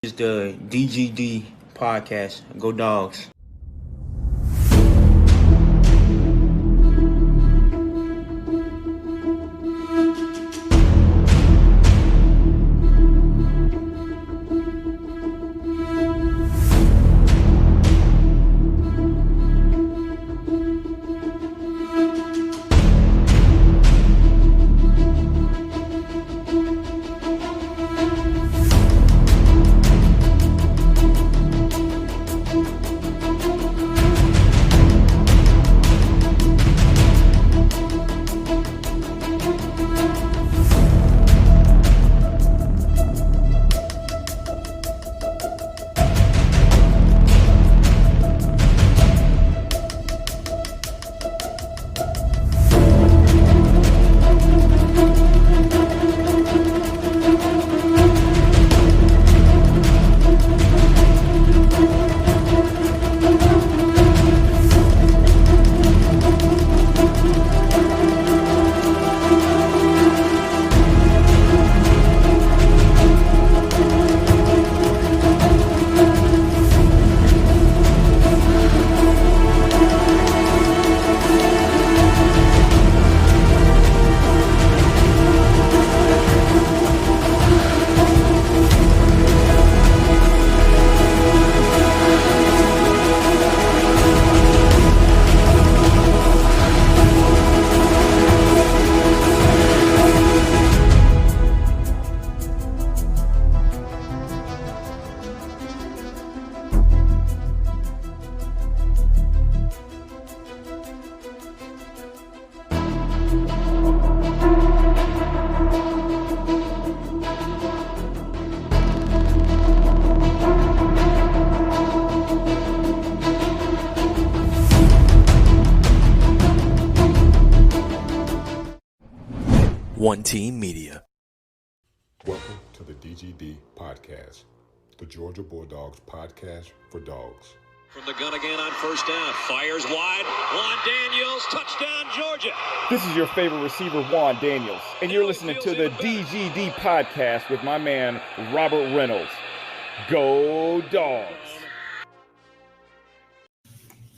It's the DGD podcast. Go Dogs. One Team Media. Welcome to the DGD podcast, the Georgia Bulldogs podcast for dogs. From the gun again on first down, fires wide, Juan Daniels, touchdown Georgia. This is your favorite receiver, Juan Daniels, and you're listening to the DGD podcast with my man, Robert Reynolds. Go Dogs!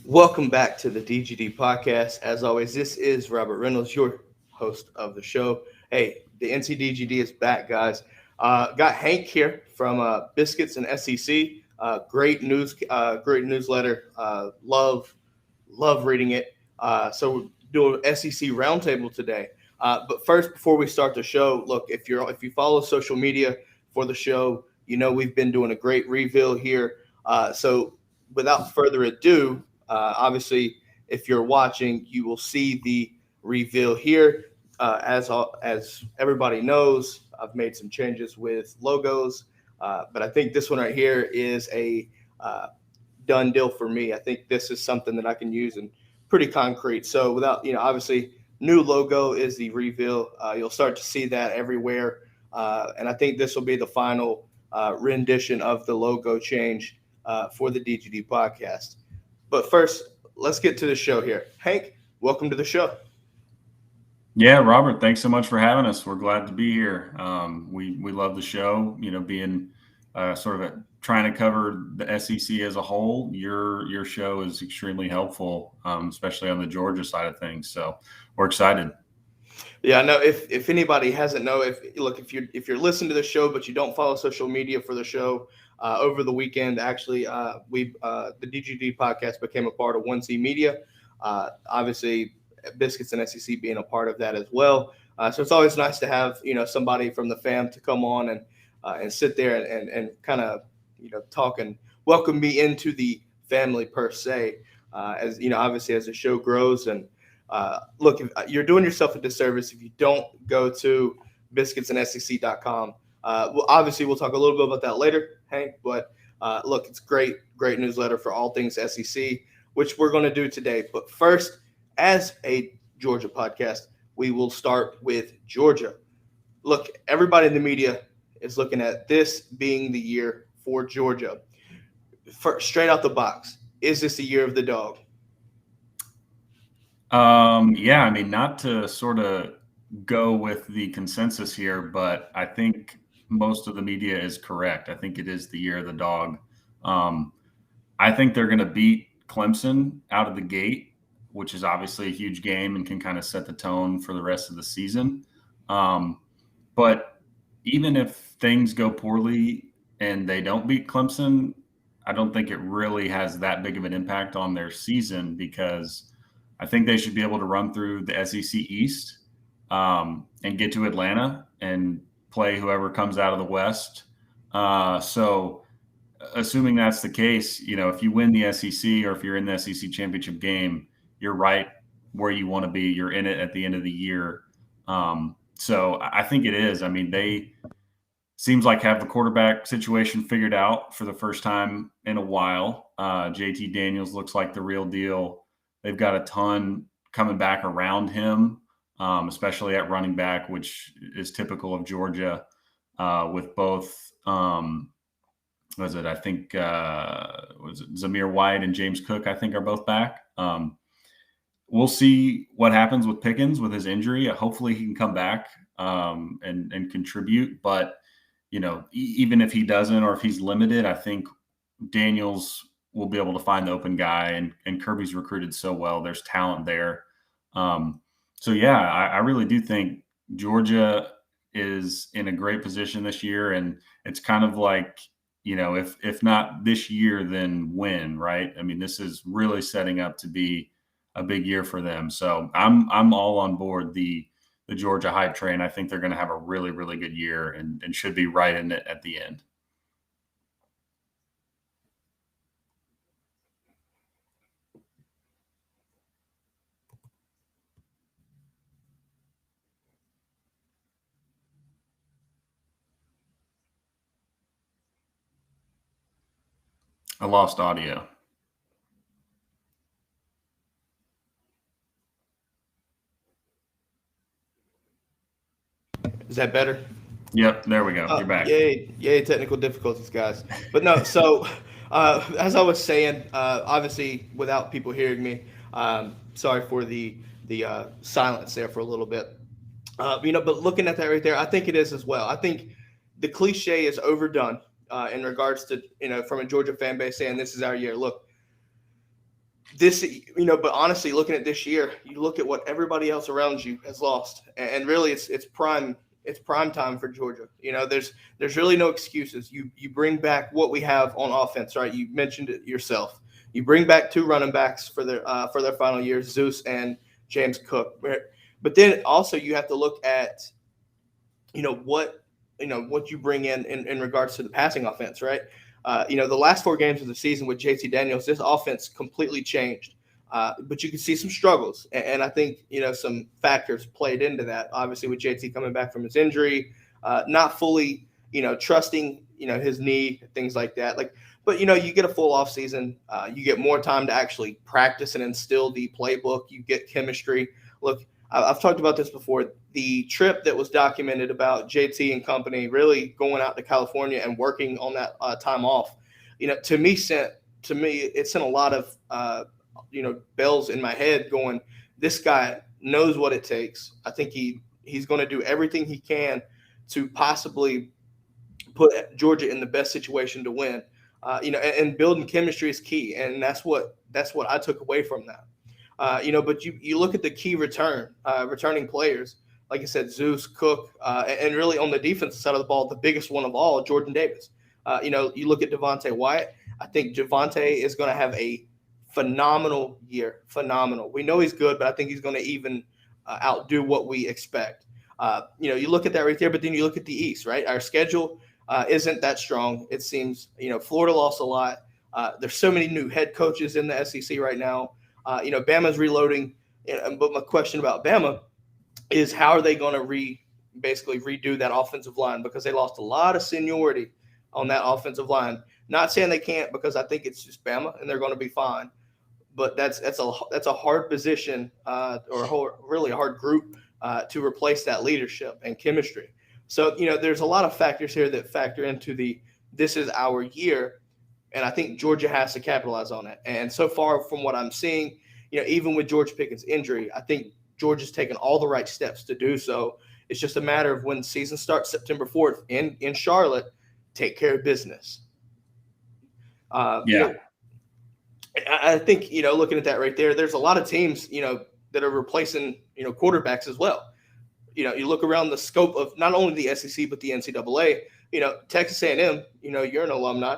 Welcome back to the DGD podcast. As always, this is Robert Reynolds, your host of the show. Hey, the NCDGD is back, guys. Got Hank here from Biscuits and SEC. Great newsletter. Love reading it. So we're doing SEC Roundtable today. But first, before we start the show, look, if you follow social media for the show, you know we've been doing a great reveal here. So without further ado, obviously, if you're watching, you will see the reveal here. As everybody knows, I've made some changes with logos, but I think this one right here is a done deal for me. I think this is something that I can use and pretty concrete. So without, obviously, new logo is the reveal. You'll start to see that everywhere, and I think this will be the final rendition of the logo change for the DGD podcast. But first, let's get to the show here. Hank, welcome to the show. Yeah, Robert, thanks so much for having us. We're glad to be here. We love the show, being sort of trying to cover the SEC as a whole. Your show is extremely helpful, especially on the Georgia side of things. So we're excited. Yeah, no, if anybody hasn't if you're listening to the show, but you don't follow social media for the show, over the weekend, actually, the DGD podcast became a part of One Team Media. Obviously, Biscuits and SEC being a part of that as well. So it's always nice to have, somebody from the fam to come on and sit there and kind of, talk and welcome me into the family per se, as, obviously as the show grows. And look, you're doing yourself a disservice if you don't go to biscuitsandsec.com. Well, obviously we'll talk a little bit about that later, Hank, but look, it's great newsletter for all things SEC, which we're going to do today. But first, as a Georgia podcast, we will start with Georgia. Look, everybody in the media is looking at this being the year for Georgia. Straight out the box, is this the year of the dog? Yeah, I mean, not to sort of go with the consensus here, but I think most of the media is correct. I think it is the year of the dog. I think they're going to beat Clemson out of the gate, which is obviously a huge game and can kind of set the tone for the rest of the season. But even if things go poorly and they don't beat Clemson, I don't think it really has that big of an impact on their season, because I think they should be able to run through the SEC East and get to Atlanta and play whoever comes out of the West. So assuming that's the case, if you win the SEC or if you're in the SEC championship game, you're right where you want to be. You're in it at the end of the year. So I think it is. I mean, they seems like have the quarterback situation figured out for the first time in a while. JT Daniels looks like the real deal. They've got a ton coming back around him, especially at running back, which is typical of Georgia, with both Zamir White and James Cook, I think, are both back. We'll see what happens with Pickens with his injury. Hopefully he can come back and contribute. But, even if he doesn't, or if he's limited, I think Daniels will be able to find the open guy, and Kirby's recruited so well. There's talent there. I really do think Georgia is in a great position this year. And it's kind of like, if not this year, then when, right? I mean, this is really setting up to be a big year for them. So I'm all on board the Georgia hype train. I think they're going to have a really, really good year and should be right in it at the end. I lost audio. Is that better? Yep, there we go. You're back. Yay, technical difficulties, guys. But no, so as I was saying, obviously without people hearing me, sorry for the silence there for a little bit. But looking at that right there, I think it is as well. I think the cliche is overdone in regards to, from a Georgia fan base saying this is our year. Look, this, but honestly, looking at this year, you look at what everybody else around you has lost, and really it's prime time for Georgia. There's really no excuses. You bring back what we have on offense, right? You mentioned it yourself. You bring back 2 running backs for their final years, Zeus and James Cook. But then also you have to look at, what you bring in regards to the passing offense, right? The last 4 games of the season with JT Daniels, this offense completely changed. But you can see some struggles. And I think, some factors played into that, obviously with JT coming back from his injury, not fully, trusting, his knee, things like that. But you get a full off season, you get more time to actually practice and instill the playbook. You get chemistry. Look, I've talked about this before. The trip that was documented about JT and company really going out to California and working on that time off, to me it sent a lot of bells in my head going, this guy knows what it takes. I think he's going to do everything he can to possibly put Georgia in the best situation to win. And building chemistry is key, and that's what I took away from that. But you look at the key returning players, like I said, Zeus, Cook, and really on the defensive side of the ball, the biggest one of all, Jordan Davis. You look at Devontae Wyatt. I think Devontae is going to have a phenomenal year. Phenomenal. We know he's good, but I think he's going to even outdo what we expect. You look at that right there, but then you look at the East, right? Our schedule isn't that strong. It seems, Florida lost a lot. There's so many new head coaches in the SEC right now. Bama's reloading. But my question about Bama is how are they going to basically redo that offensive line, because they lost a lot of seniority on that offensive line. Not saying they can't, because I think it's just Bama and they're going to be fine. But that's a hard position really a hard group to replace that leadership and chemistry. So, there's a lot of factors here that factor into this is our year. And I think Georgia has to capitalize on it. And so far from what I'm seeing, even with George Pickens' injury, I think Georgia's taken all the right steps to do so. It's just a matter of when the season starts September 4th in Charlotte, take care of business. I think, looking at that right there, there's a lot of teams, that are replacing, quarterbacks as well. You look around the scope of not only the SEC, but the NCAA, Texas A&M, you're an alumni.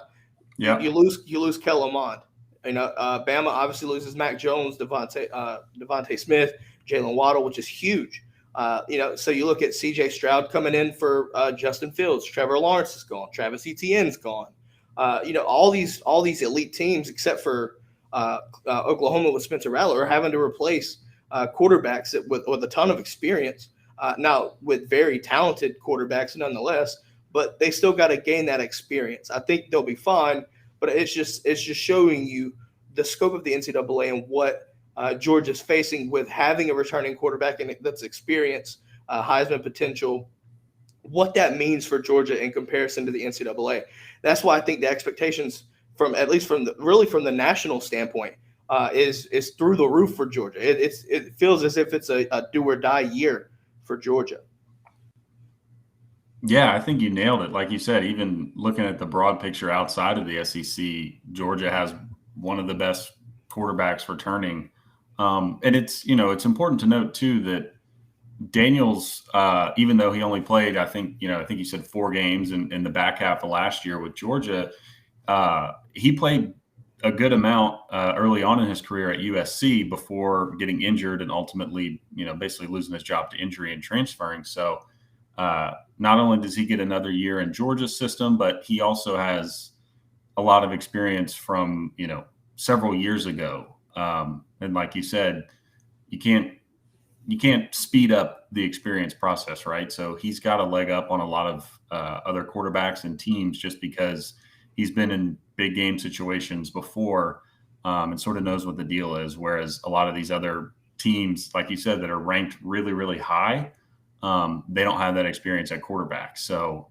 Yeah. You lose Kel Lamond. Bama obviously loses Mac Jones, Devontae Smith, Jalen Waddle, which is huge. So you look at C.J. Stroud coming in for Justin Fields. Trevor Lawrence is gone. Travis Etienne's gone. All these elite teams, except for Oklahoma with Spencer Rattler, are having to replace quarterbacks with a ton of experience. Now with very talented quarterbacks, nonetheless, but they still got to gain that experience. I think they'll be fine, but it's just showing you the scope of the NCAA and what Georgia's facing with having a returning quarterback and that's experience, Heisman potential, what that means for Georgia in comparison to the NCAA. That's why I think the expectations from the national standpoint is through the roof for Georgia. It feels as if it's a do or die year for Georgia. Yeah, I think you nailed it. Like you said, even looking at the broad picture outside of the SEC, Georgia has one of the best quarterbacks returning. And it's important to note too that Daniels, even though he only played, I think you said 4 games in the back half of last year with Georgia, he played a good amount early on in his career at USC before getting injured and ultimately, basically losing his job to injury and transferring. So not only does he get another year in Georgia's system, but he also has a lot of experience from, several years ago. And like you said, you can't speed up the experience process, right? So he's got a leg up on a lot of other quarterbacks and teams just because he's been in big game situations before and sort of knows what the deal is. Whereas a lot of these other teams, like you said, that are ranked really, really high, they don't have that experience at quarterback. So,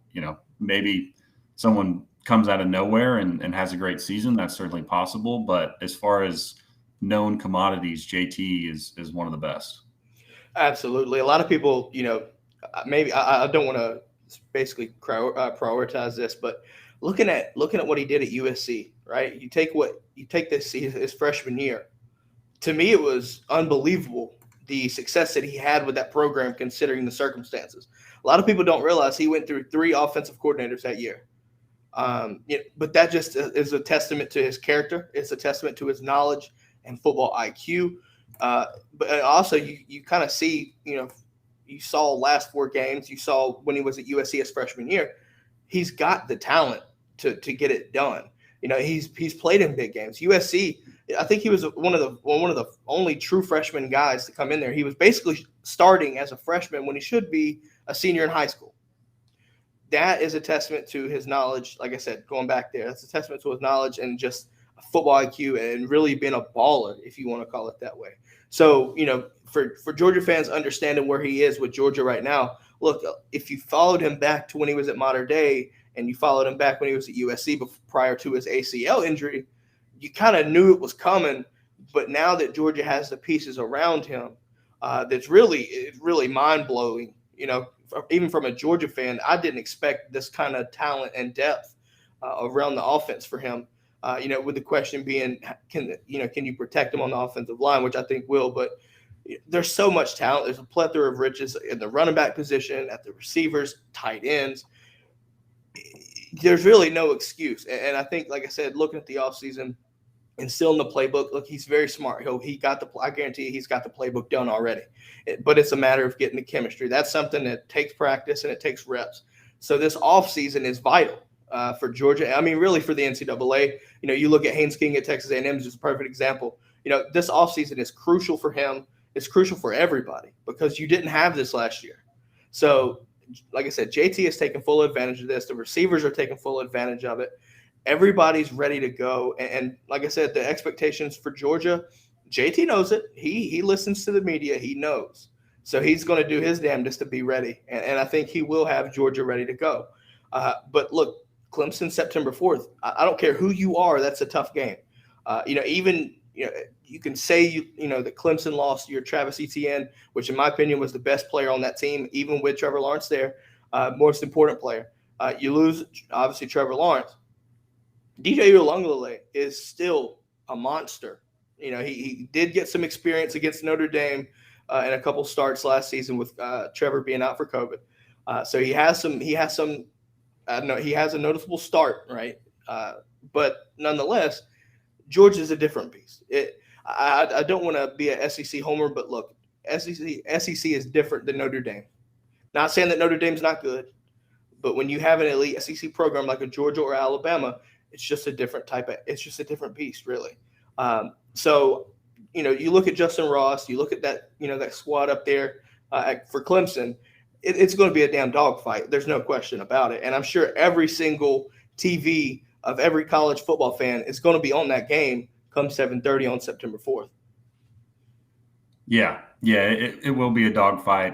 maybe someone comes out of nowhere and has a great season. That's certainly possible. But as far as known commodities, JT is one of the best. Absolutely. A lot of people, maybe I don't want to basically prioritize this, but looking at what he did at USC, right? You take this his freshman year. To me, it was unbelievable the success that he had with that program, considering the circumstances. A lot of people don't realize he went through 3 offensive coordinators that year. But that just is a testament to his character. It's a testament to his knowledge and football IQ. But also you kind of see, you saw last 4 games, you saw when he was at USC his freshman year, he's got the talent to get it done. He's played in big games. USC, I think he was one of the only true freshman guys to come in there. He was basically starting as a freshman when he should be a senior in high school. That is a testament to his knowledge. Like I said, going back there, that's a testament to his knowledge and just football IQ and really being a baller, if you want to call it that way. So, for Georgia fans understanding where he is with Georgia right now, look, if you followed him back to when he was at Mater Dei and you followed him back when he was at USC prior to his ACL injury, you kind of knew it was coming. But now that Georgia has the pieces around him, it's really mind-blowing. Even from a Georgia fan, I didn't expect this kind of talent and depth around the offense for him. With the question being, can you protect him on the offensive line, which I think will, but there's so much talent. There's a plethora of riches in the running back position, at the receivers, tight ends. There's really no excuse. And I think, like I said, looking at the offseason and still in the playbook, look, he's very smart. I guarantee you he's got the playbook done already. But it's a matter of getting the chemistry. That's something that takes practice and it takes reps. So this offseason is vital for Georgia. I mean, really for the NCAA. You look at Haynes King at Texas A&M is just a perfect example. This offseason is crucial for him. It's crucial for everybody because you didn't have this last year. So, like I said, JT is taking full advantage of this. The receivers are taking full advantage of it. Everybody's ready to go. And like I said, the expectations for Georgia, JT knows it. He listens to the media. He knows. So he's going to do his damnedest to be ready. And I think he will have Georgia ready to go. But look, Clemson, September 4th. I don't care who you are. That's a tough game. Even you can say that Clemson lost your Travis Etienne, which in my opinion was the best player on that team, even with Trevor Lawrence there, most important player. You lose obviously Trevor Lawrence. DJ Uiagalelei is still a monster. He did get some experience against Notre Dame in a couple starts last season with Trevor being out for COVID. So he has a noticeable start, right? But nonetheless, Georgia is a different beast. I don't want to be an SEC homer, but look, SEC is different than Notre Dame. Not saying that Notre Dame's not good, but when you have an elite SEC program like a Georgia or Alabama, it's just a different beast, really. So, you look at Justin Ross, you look at that, that squad up there for Clemson, it's going to be a damn dogfight. There's no question about it. And I'm sure every single TV of every college football fan is going to be on that game come 7:30 on September 4th. Yeah, it will be a dogfight.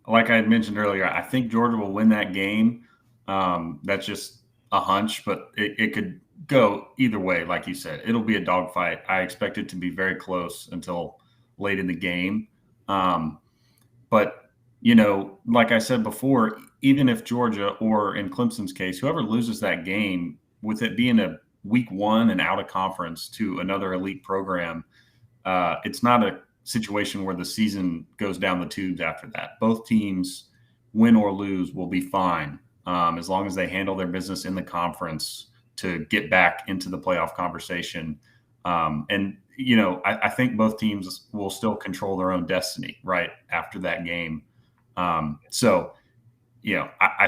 Like I had mentioned earlier, I think Georgia will win that game. That's just a hunch, but it could go either way. Like you said, it'll be a dogfight. I expect it to be very close until late in the game. But like I said before, even if Georgia, or in Clemson's case, whoever loses that game, with it being a week one and out of conference to another elite program, it's not a situation where the season goes down the tubes after that. Both teams, win or lose, will be fine as long as they handle their business in the conference to get back into the playoff conversation. I think both teams will still control their own destiny right after that game. I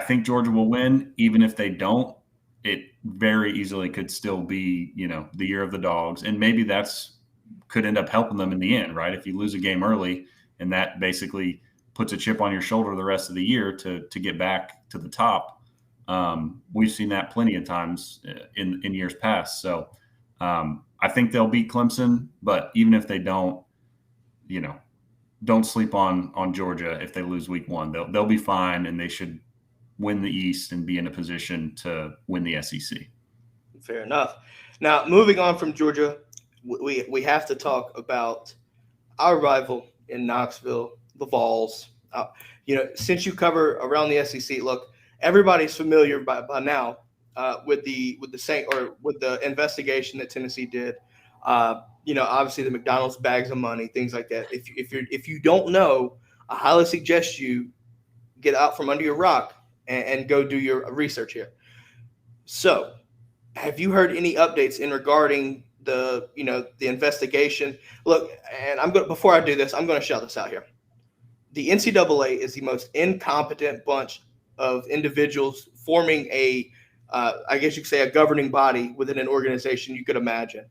think Georgia will win. Even if they don't, it very easily could still be, the year of the dogs. And maybe could end up helping them in the end, right? If you lose a game early, and that basically puts a chip on your shoulder the rest of the year to get back to the top. We've seen that plenty of times in years past. So I think they'll beat Clemson, but even if they don't, don't sleep on Georgia if they lose week one. They'll be fine, and they should win the East and be in a position to win the SEC. Fair enough. Now, moving on from Georgia, we have to talk about our rival in Knoxville, the Vols. Since you cover around the SEC, look, everybody's familiar by now with the investigation that Tennessee did. Obviously the McDonald's bags of money, things like that. If you don't know, I highly suggest you get out from under your rock and go do your research here. So, have you heard any updates regarding the investigation? Look, and before I do this, I'm going to shout this out here. The NCAA is the most incompetent bunch of individuals forming I guess you could say, a governing body within an organization you could imagine.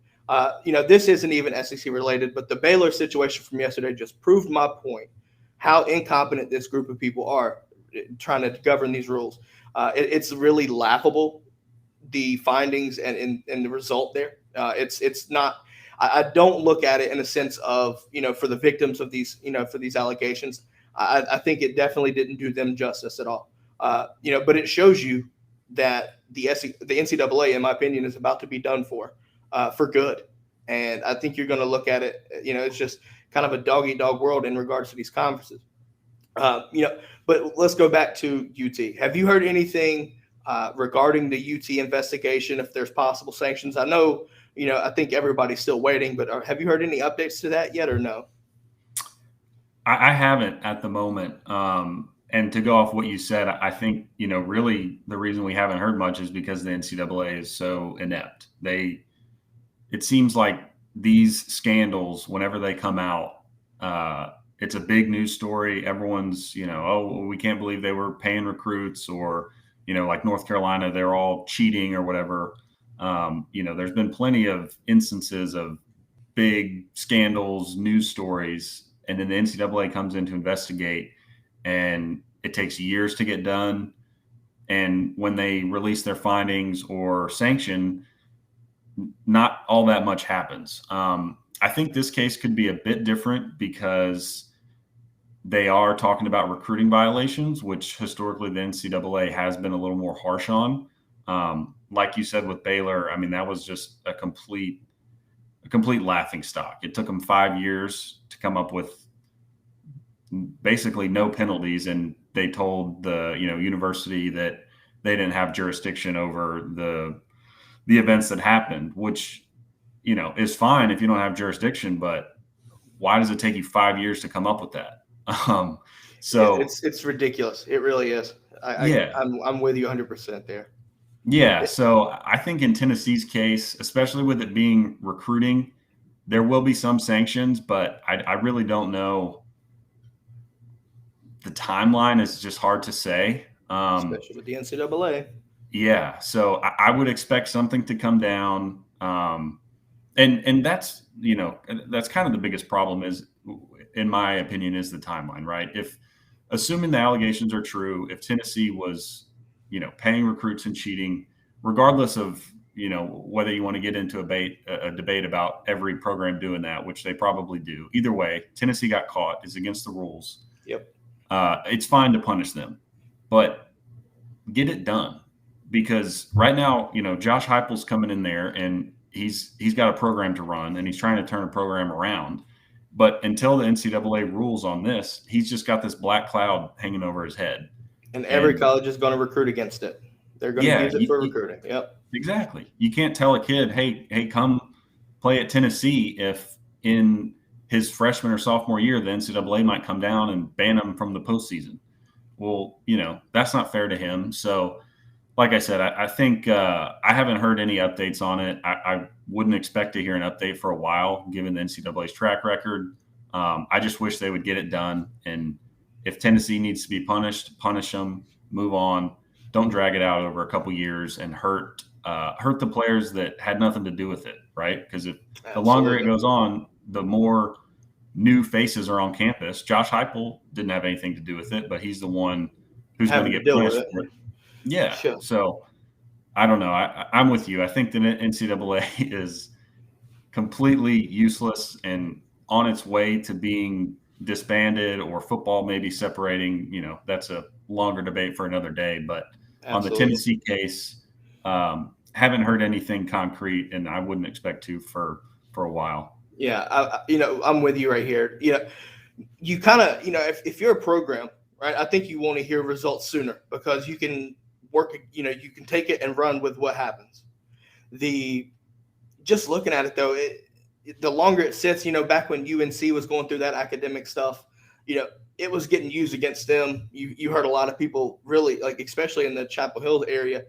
This isn't even SEC related, but the Baylor situation from yesterday just proved my point, how incompetent this group of people are trying to govern these rules. It's really laughable, the findings and the result there. It's not. I don't look at it in a sense of for the victims of these for these allegations. I think it definitely didn't do them justice at all. But it shows you that the NCAA, in my opinion, is about to be done for good. And I think you're going to look at it. It's just kind of a dog-eat-dog world in regards to these conferences. But let's go back to UT. Have you heard anything regarding the UT investigation? If there's possible sanctions, I know. I think everybody's still waiting. But have you heard any updates to that yet, or no? I haven't at the moment. And to go off what you said, I think, really the reason we haven't heard much is because the NCAA is so inept. It seems like these scandals, whenever they come out, it's a big news story. Everyone's, we can't believe they were paying recruits, or, like North Carolina, they're all cheating or whatever. There's been plenty of instances of big scandals, news stories, and then the NCAA comes in to investigate, and it takes years to get done. And when they release their findings or sanction, not all that much happens. I think this case could be a bit different because they are talking about recruiting violations, which historically the NCAA has been a little more harsh on. Like you said with Baylor, I mean, that was just a complete a complete laughingstock. It took them 5 years to come up with basically no penalties, and they told the university that they didn't have jurisdiction over the events that happened, which is fine if you don't have jurisdiction, but why does it take you 5 years to come up with that? So it's ridiculous. It really is. I'm with you 100% there. Yeah. So I think in Tennessee's case, especially with it being recruiting, there will be some sanctions, but I really don't know. The timeline is just hard to say. Especially with the NCAA. Yeah. So I would expect something to come down. And that's, that's kind of the biggest problem is, in my opinion, is the timeline, right? Assuming the allegations are true, if Tennessee was, paying recruits and cheating, regardless of, whether you want to get into a debate about every program doing that, which they probably do. Either way, Tennessee got caught, is against the rules. Yep. It's fine to punish them, but get it done, because right now, Josh Heupel's coming in there and he's got a program to run and he's trying to turn a program around. But until the NCAA rules on this, he's just got this black cloud hanging over his head. And every college is going to recruit against it. They're going to use it for recruiting. Yep. Exactly. You can't tell a kid, hey, come play at Tennessee if in his freshman or sophomore year, the NCAA might come down and ban him from the postseason. Well, that's not fair to him. So, like I said, I think I haven't heard any updates on it. I wouldn't expect to hear an update for a while, given the NCAA's track record. I just wish they would get it done. And if Tennessee needs to be punished, punish them, move on. Don't drag it out over a couple years and hurt the players that had nothing to do with it, right? Because the longer it goes on, the more new faces are on campus. Josh Heupel didn't have anything to do with it, but he's the one who's going to get punished for it. Yeah. Sure. So I don't know. I'm with you. I think the NCAA is completely useless and on its way to being disbanded, or football maybe separating. That's a longer debate for another day. But on the Tennessee case, haven't heard anything concrete, and I wouldn't expect to for a while. Yeah, I'm with you right here. You kind of, if you're a program, right, I think you want to hear results sooner, because you can work, you can take it and run with what happens. Just looking at it though, the longer it sits, back when UNC was going through that academic stuff, it was getting used against them. You heard a lot of people really, like, especially in the Chapel Hill area,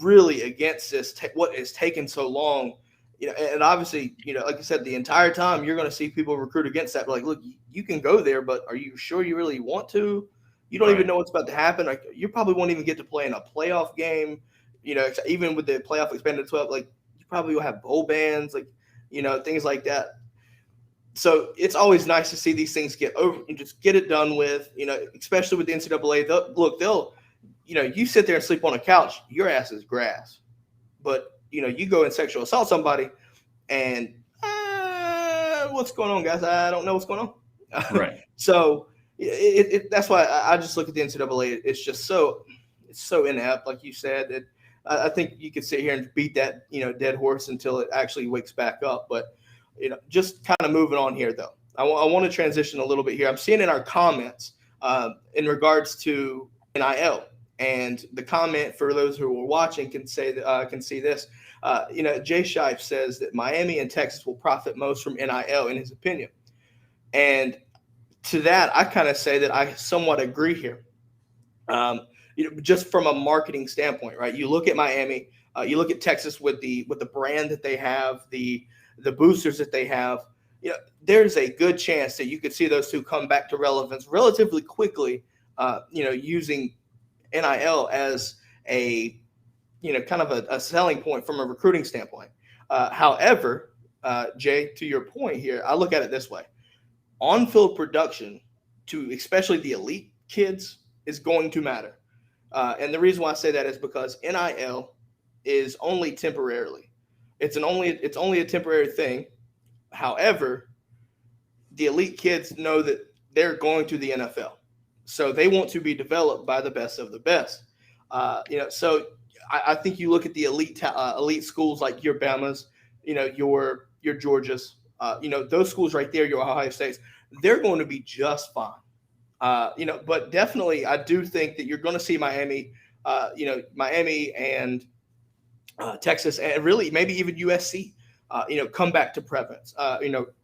really against this, what is taking so long. And obviously, like I said, the entire time you're going to see people recruit against that. But like, look, you can go there, but are you sure you really want to? You don't even know what's about to happen. Like, you probably won't even get to play in a playoff game. Even with the playoff expanded to 12, like, you probably will have bowl bans, like, things like that. So it's always nice to see these things get over and just get it done with. Especially with the NCAA. They'll you sit there and sleep on a couch, your ass is grass. But you go and sexual assault somebody, and what's going on, guys? I don't know what's going on. Right. So that's why I just look at the NCAA. It's just it's so inept, like you said. I think you could sit here and beat that dead horse until it actually wakes back up. But just kind of moving on here, though. I want to transition a little bit here. I'm seeing in our comments in regards to NIL. And the comment, for those who are watching, can see this. Jay Shipe says that Miami and Texas will profit most from NIL, in his opinion. And to that, I kind of say that I somewhat agree here. Just from a marketing standpoint, right? You look at Miami, you look at Texas with the brand that they have, the boosters that they have. There's a good chance that you could see those two come back to relevance relatively quickly. Using NIL as a kind of a selling point from a recruiting standpoint. However, Jay, to your point here, I look at it this way: on-field production, to especially the elite kids, is going to matter. And the reason why I say that is because NIL is only temporarily. It's only a temporary thing. However, the elite kids know that they're going to the NFL. So they want to be developed by the best of the best. So I think you look at the elite schools like your Bamas, your your Georgias, those schools right there, your Ohio States, they're going to be just fine. But definitely I do think that you're going to see Miami and Texas, and really maybe even USC, come back to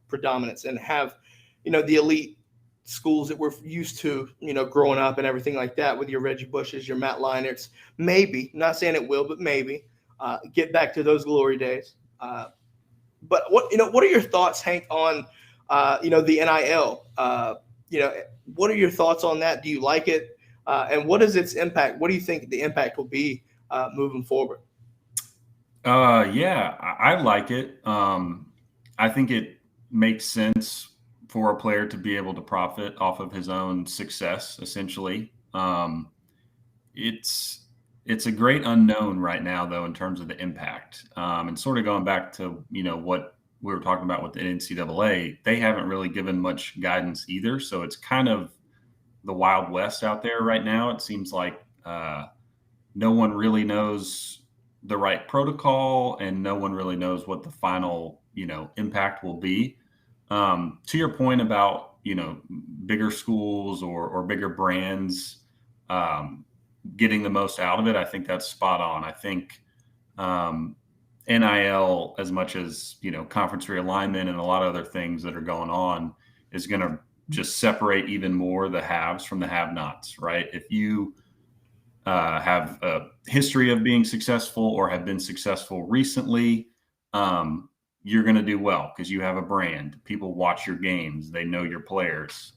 predominance and have, the elite schools that we're used to, growing up and everything like that with your Reggie Bushes, your Matt Leinerts, maybe, not saying it will, but maybe get back to those glory days. But what are your thoughts, Hank, on, the NIL? What are your thoughts on that? Do you like it? And what is its impact? What do you think the impact will be moving forward? Yeah, I like it. I think it makes sense for a player to be able to profit off of his own success, essentially. It's a great unknown right now, though, in terms of the impact. And sort of going back to, what we were talking about with the NCAA, they haven't really given much guidance either. So it's kind of the Wild West out there right now. It seems like no one really knows the right protocol, and no one really knows what the final, impact will be. To your point about, bigger schools or bigger brands getting the most out of it, I think that's spot on. I think NIL, as much as, conference realignment and a lot of other things that are going on, is going to just separate even more the haves from the have-nots, right? If you have a history of being successful or have been successful recently, you're going to do well because you have a brand. People watch your games. They know your players.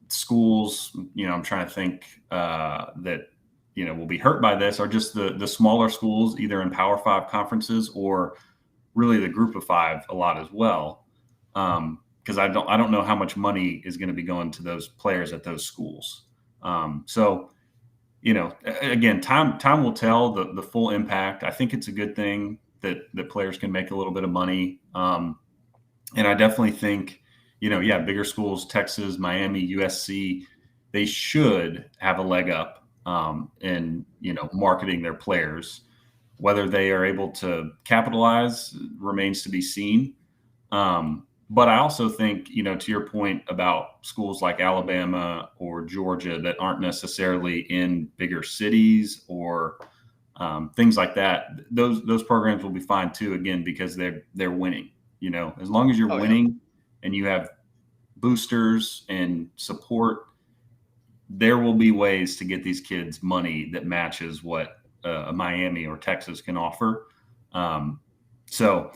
Schools, I'm trying to think that, will be hurt by this are just the smaller schools, either in Power 5 conferences or really the Group of 5 a lot as well. Because I don't know how much money is going to be going to those players at those schools. So, again, time will tell the full impact. I think it's a good thing that players can make a little bit of money. And I definitely think, bigger schools, Texas, Miami, USC, they should have a leg up in, marketing their players. Whether they are able to capitalize remains to be seen. But I also think, to your point about schools like Alabama or Georgia that aren't necessarily in bigger cities or things like that, those programs will be fine too, again, because they're winning. As long as you're winning and you have boosters and support, there will be ways to get these kids money that matches what a Miami or Texas can offer. So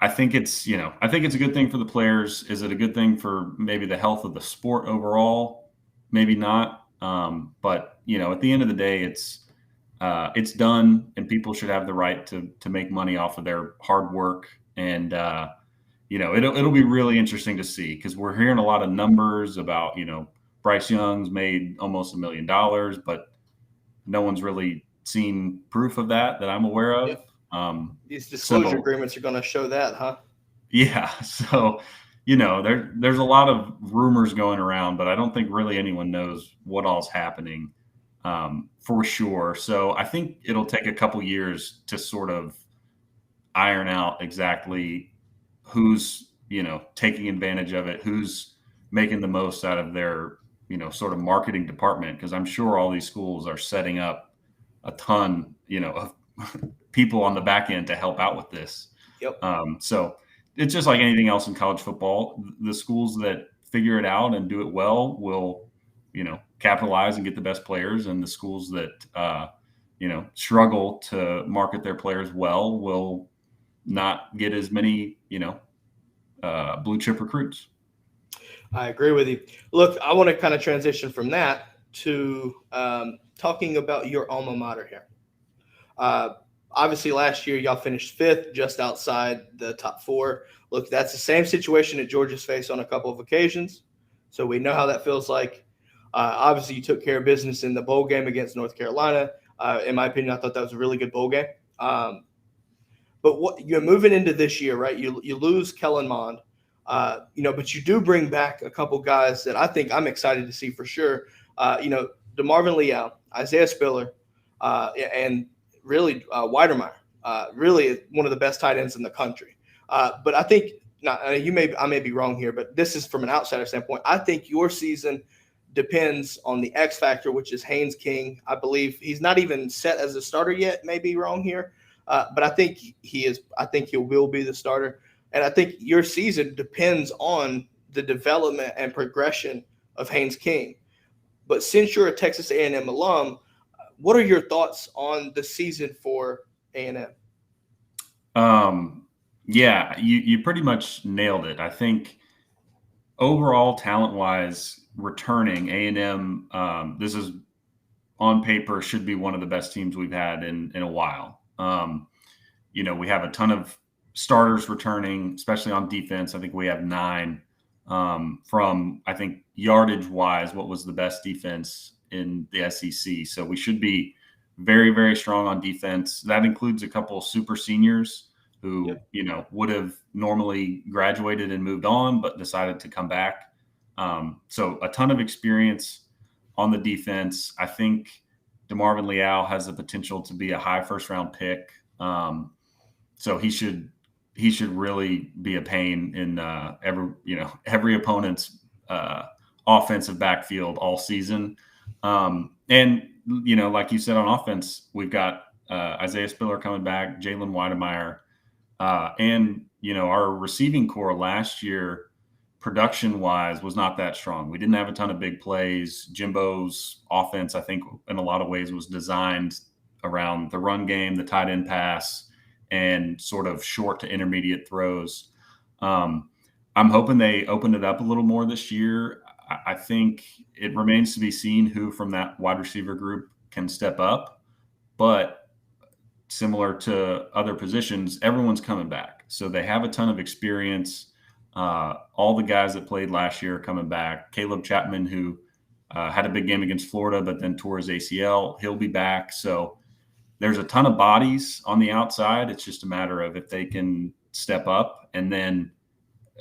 I think it's a good thing for the players. Is it a good thing for maybe the health of the sport overall? Maybe not. But at the end of the day, it's done, and people should have the right to make money off of their hard work. And it'll be really interesting to see, because we're hearing a lot of numbers about Bryce Young's made almost $1 million, but no one's really seen proof of that I'm aware of. Yeah. These disclosure agreements are going to show that, huh? Yeah. So, there's a lot of rumors going around, but I don't think really anyone knows what all's happening for sure. So I think it'll take a couple years to sort of iron out exactly who's, taking advantage of it, who's making the most out of their, sort of marketing department. Because I'm sure all these schools are setting up a ton, of people on the back end to help out with this. Yep. So it's just like anything else in college football. The schools that figure it out and do it well will, capitalize and get the best players. And the schools that, struggle to market their players well will not get as many, blue chip recruits. I agree with you. Look, I want to kind of transition from that to talking about your alma mater here. Obviously, last year, y'all finished 5th, just outside the top 4. Look, that's the same situation that Georgia's faced on a couple of occasions. So we know how that feels like. Obviously, you took care of business in the bowl game against North Carolina. In my opinion, I thought that was a really good bowl game. But what you're moving into this year, right? You lose Kellen Mond, but you do bring back a couple guys that I think I'm excited to see for sure. DeMarvin Leal, Isaiah Spiller, and really Weidermeyer. really one of the best tight ends in the country. But I think I may be wrong here, but this is from an outsider standpoint. I think your season depends on the X factor, which is Haynes King. I believe he's not even set as a starter yet. May be wrong here, but I think he is. I think he will be the starter, and I think your season depends on the development and progression of Haynes King. But since you're a Texas A&M alum, what are your thoughts on the season for A&M? Yeah, you pretty much nailed it. I think overall, talent-wise, returning A&M, this is on paper should be one of the best teams we've had in a while. We have a ton of starters returning, especially on defense. I think we have 9 from, I think, yardage-wise, what was the best defense in the SEC. So we should be very, very strong on defense. That includes a couple of super seniors who, would have normally graduated and moved on, but decided to come back. So a ton of experience on the defense. I think DeMarvin Leal has the potential to be a high first-round pick. So he should really be a pain in every opponent's offensive backfield all season. And like you said, on offense, we've got Isaiah Spiller coming back, Jalen Weidemeyer, and our receiving core last year, production-wise, was not that strong. We didn't have a ton of big plays. Jimbo's offense, I think, in a lot of ways was designed around the run game, the tight end pass, and sort of short to intermediate throws. I'm hoping they opened it up a little more this year. I think it remains to be seen who from that wide receiver group can step up. But similar to other positions, everyone's coming back. So they have a ton of experience. All the guys that played last year are coming back. Caleb Chapman, who had a big game against Florida, but then tore his ACL, he'll be back. So there's a ton of bodies on the outside. It's just a matter of if they can step up, and then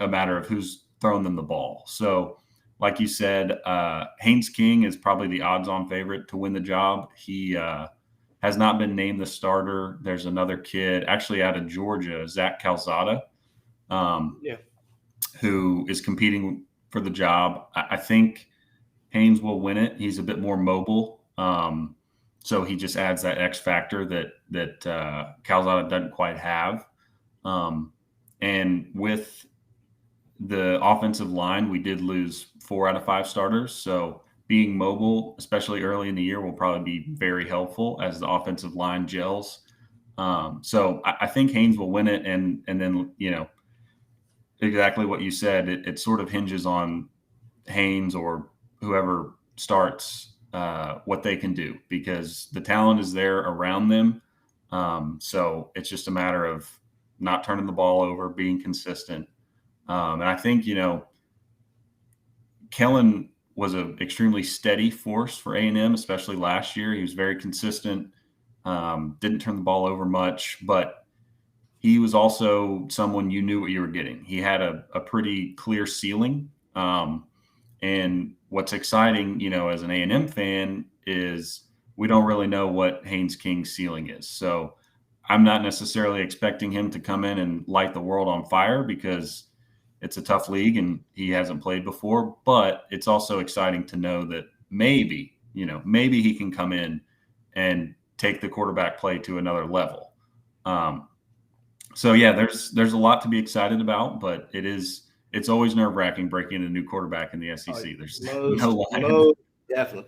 a matter of who's throwing them the ball. So like you said, Haynes King is probably the odds-on favorite to win the job. He has not been named the starter. There's another kid, actually out of Georgia, Zach Calzada, who is competing for the job. I think Haynes will win it. He's a bit more mobile. So he just adds that X factor that Calzada doesn't quite have. And with the offensive line, we did lose 4 out of 5 starters. So being mobile, especially early in the year, will probably be very helpful as the offensive line gels. So I think Haynes will win it. And then, exactly what you said, it sort of hinges on Haynes or whoever starts what they can do, because the talent is there around them. So it's just a matter of not turning the ball over, being consistent. And I think, Kellen was an extremely steady force for A&M, especially last year. He was very consistent, didn't turn the ball over much, but he was also someone you knew what you were getting. He had a pretty clear ceiling. And what's exciting, as an A&M fan, is we don't really know what Haynes King's ceiling is. So I'm not necessarily expecting him to come in and light the world on fire, because it's a tough league and he hasn't played before. But it's also exciting to know that maybe he can come in and take the quarterback play to another level. So yeah, there's a lot to be excited about, but it's always nerve-wracking breaking a new quarterback in the SEC. There's no line. Definitely.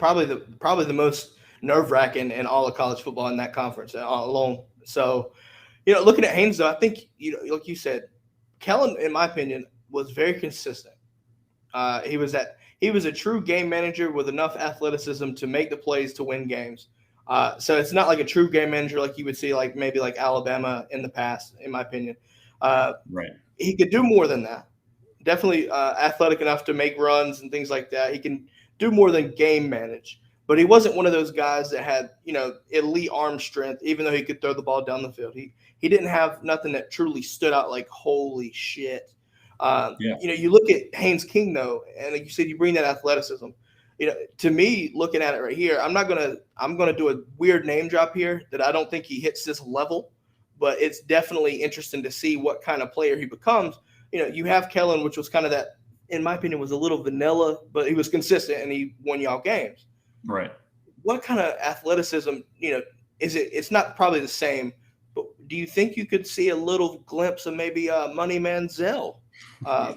Probably the most nerve-wracking in all of college football in that conference alone. So, looking at Haynes, though, I think, like you said, Kellen, in my opinion, was very consistent. He was a true game manager with enough athleticism to make the plays to win games. So it's not like a true game manager like you would see maybe like Alabama in the past, in my opinion. Right. He could do more than that. Definitely athletic enough to make runs and things like that. He can do more than game manage. But he wasn't one of those guys that had, elite arm strength, even though he could throw the ball down the field. He didn't have nothing that truly stood out like, holy shit. You look at Haynes King, though, and like you said, you bring that athleticism. To me, looking at it right here, I'm gonna do a weird name drop here that I don't think he hits this level, but it's definitely interesting to see what kind of player he becomes. You have Kellen, which was kind of that, in my opinion, was a little vanilla, but he was consistent and he won y'all games. Right. What kind of athleticism, is it? It's not probably the same, but do you think you could see a little glimpse of maybe Money Manziel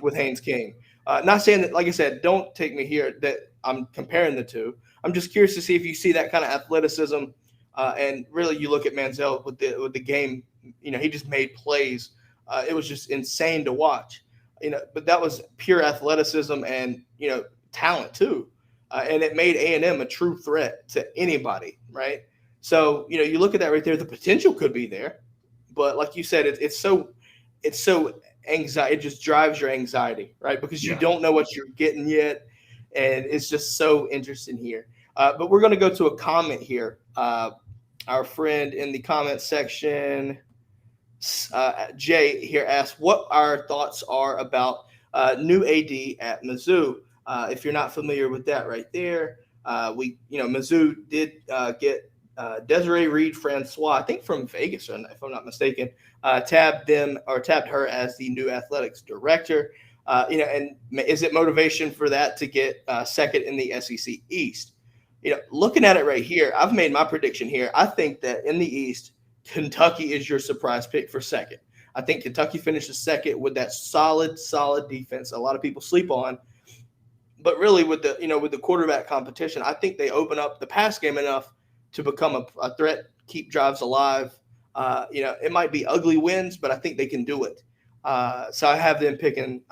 with Haynes King? Not saying that, like I said, don't take me here that I'm comparing the two. I'm just curious to see if you see that kind of athleticism, and really you look at Manziel with the game. He just made plays. It was just insane to watch. But that was pure athleticism and talent too, and it made A&M a true threat to anybody, right? So you look at that right there. The potential could be there, but like you said, it's so anxiety. It just drives your anxiety, right? Because you don't know what you're getting yet. And it's just so interesting here. But we're going to go to a comment here. Our friend in the comment section, Jay here asks what our thoughts are about new AD at Mizzou. If you're not familiar with that right there, Mizzou did get Desiree Reed-Francois, I think from Vegas, if I'm not mistaken, tabbed her as the new athletics director. And is it motivation for that to get second in the SEC East? Looking at it right here, I've made my prediction here. I think that in the East, Kentucky is your surprise pick for second. I think Kentucky finishes second with that solid defense. A lot of people sleep on, but really with the quarterback competition, I think they open up the pass game enough to become a threat, keep drives alive. It might be ugly wins, but I think they can do it. So I have them picking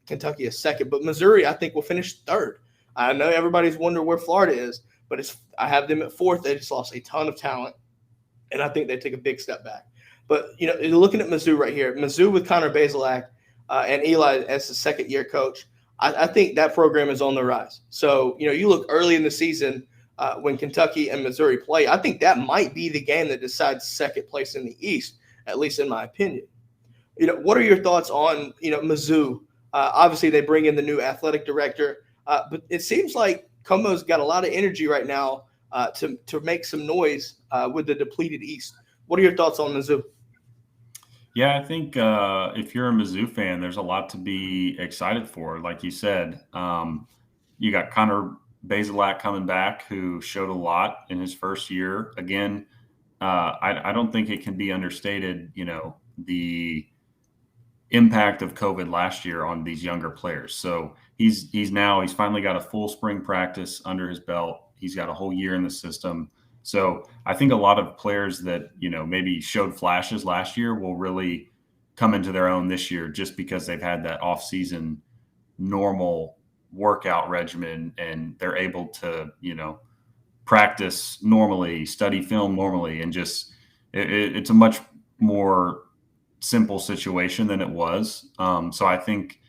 Kentucky as second, but Missouri I think will finish third. I know everybody's wondering where Florida is, but I have them at fourth. They just lost a ton of talent, and I think they take a big step back. But you're looking at Mizzou right here. Mizzou with Connor Bazelak and Eli as the second-year coach. I think that program is on the rise. So you look early in the season when Kentucky and Missouri play. I think that might be the game that decides second place in the East, at least in my opinion. What are your thoughts on Mizzou? Obviously, they bring in the new athletic director, but it seems like Como's got a lot of energy right now to make some noise with the depleted East. What are your thoughts on Mizzou? Yeah, I think if you're a Mizzou fan, there's a lot to be excited for. Like you said, you got Connor Bazelak coming back, who showed a lot in his first year. Again, I don't think it can be understated, the impact of COVID last year on these younger players. So he's finally got a full spring practice under his belt. He's got a whole year in the system. So I think a lot of players that, maybe showed flashes last year will really come into their own this year, just because they've had that off-season normal workout regimen and they're able to, practice normally, study film normally, and just it's a much more simple situation than it was. So I think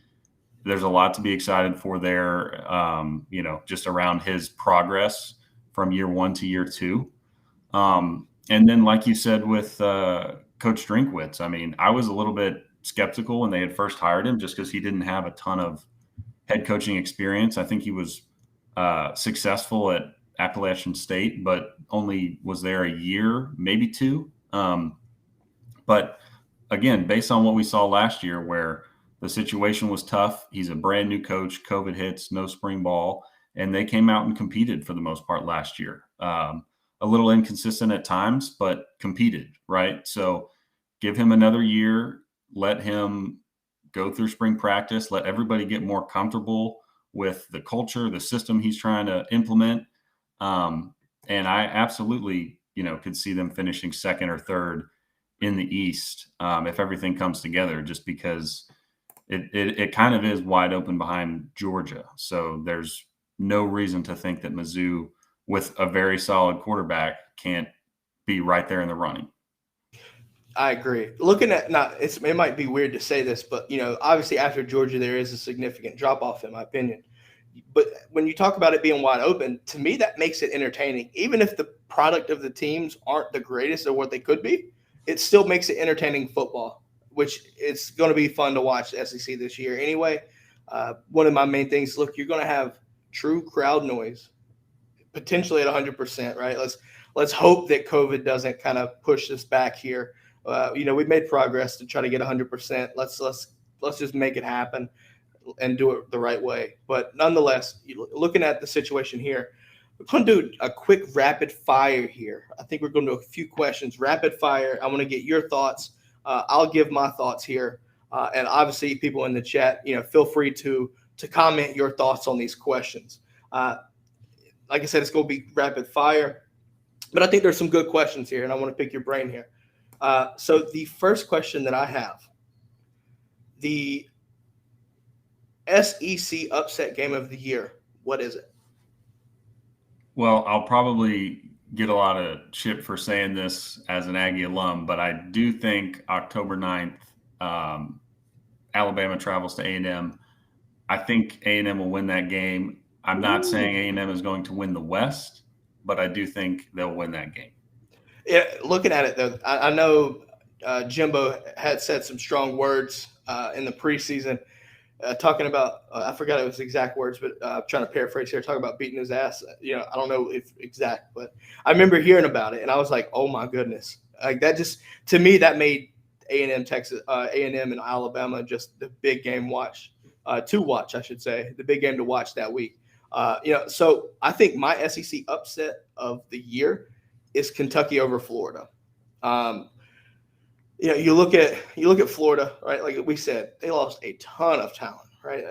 there's a lot to be excited for there, just around his progress from year one to year two. And then, like you said, with Coach Drinkwitz, I mean, I was a little bit skeptical when they had first hired him, just because he didn't have a ton of head coaching experience. I think he was successful at Appalachian State, but only was there a year, maybe two. But again, based on what we saw last year, where the situation was tough, he's a brand new coach, COVID hits, no spring ball, and they came out and competed for the most part last year. A little inconsistent at times, but competed, right? So give him another year, let him go through spring practice, let everybody get more comfortable with the culture, the system he's trying to implement. And I absolutely, could see them finishing second or third in the East if everything comes together, just because it kind of is wide open behind Georgia. So there's no reason to think that Mizzou, with a very solid quarterback, can't be right there in the running. I agree. Looking at it might be weird to say this, but obviously after Georgia there is a significant drop off in my opinion. But when you talk about it being wide open, to me that makes it entertaining. Even if the product of the teams aren't the greatest of what they could be, it still makes it entertaining football, which it's going to be fun to watch the SEC this year anyway. One of my main things, look, you're going to have true crowd noise, potentially at 100%, right? Let's hope that COVID doesn't kind of push this back here. We've made progress to try to get 100%. Let's just make it happen and do it the right way. But nonetheless, looking at the situation here, we're going to do a quick rapid fire here. I think we're going to do a few questions, rapid fire. I want to get your thoughts. I'll give my thoughts here. And obviously, people in the chat, feel free to comment your thoughts on these questions. Like I said, it's going to be rapid fire. But I think there's some good questions here, and I want to pick your brain here. So the first question that I have, the SEC upset game of the year, what is it? Well, I'll probably get a lot of shit for saying this as an Aggie alum, but I do think October 9th, Alabama travels to A&M. I think A&M will win that game. I'm not saying A&M is going to win the West, but I do think they'll win that game. Yeah, looking at it, though, I know Jimbo had said some strong words in the preseason, talking about I forgot it was exact words, but I'm trying to paraphrase here, talking about beating his ass. I don't know if exact, but I remember hearing about it, and I was like, oh, my goodness. Like that just – to me, that made A&M, Texas, A&M and Alabama just the big game to watch, I should say, the big game to watch that week. So I think my SEC upset of the year is Kentucky over Florida. You look at Florida, right? Like we said, they lost a ton of talent, right?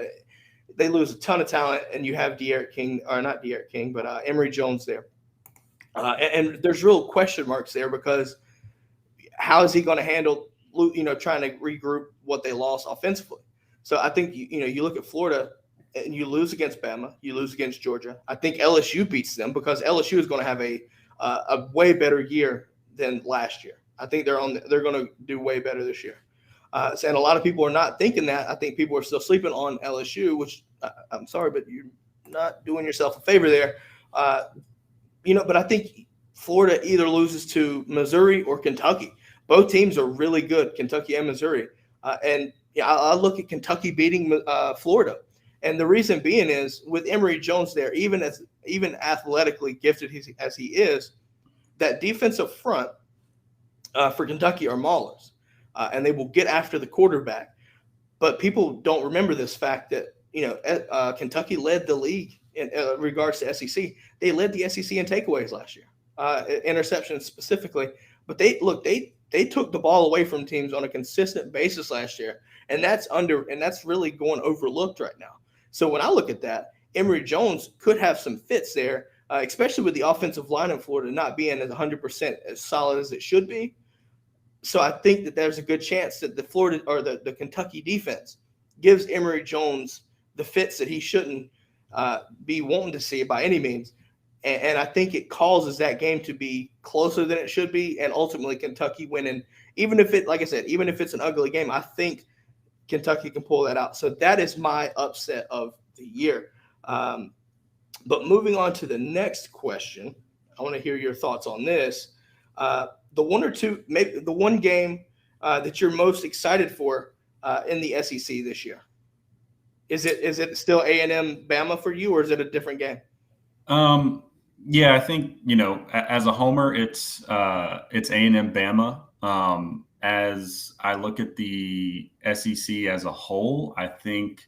They lose a ton of talent, and you have Emory Jones there. And there's real question marks there because how is he going to handle, trying to regroup what they lost offensively? So I think, you look at Florida and you lose against Bama, you lose against Georgia. I think LSU beats them because LSU is going to have a way better year than last year. I think they're going to do way better this year. And a lot of people are not thinking that. I think people are still sleeping on LSU, which I'm sorry, but you're not doing yourself a favor there. But I think Florida either loses to Missouri or Kentucky. Both teams are really good, Kentucky and Missouri. I look at Kentucky beating Florida. And the reason being is with Emory Jones there, even athletically gifted as he is, that defensive front for Kentucky are maulers, and they will get after the quarterback. But people don't remember this fact that Kentucky led the league in regards to SEC. They led the SEC in takeaways last year, interceptions specifically. But they took the ball away from teams on a consistent basis last year, and that's really going overlooked right now. So when I look at that, Emory Jones could have some fits there, especially with the offensive line in Florida not being as 100% as solid as it should be. So I think that there's a good chance that the Florida or the Kentucky defense gives Emory Jones the fits that he shouldn't be wanting to see by any means. And I think it causes that game to be closer than it should be, and ultimately Kentucky winning. Even if it's an ugly game, I think Kentucky can pull that out. So that is my upset of the year. But moving on to the next question, I want to hear your thoughts on this. The one game that you're most excited for in the SEC this year. Is it still A&M Bama for you, or is it a different game? Yeah, I think, as a homer, it's A&M Bama. As I look at the SEC as a whole, I think,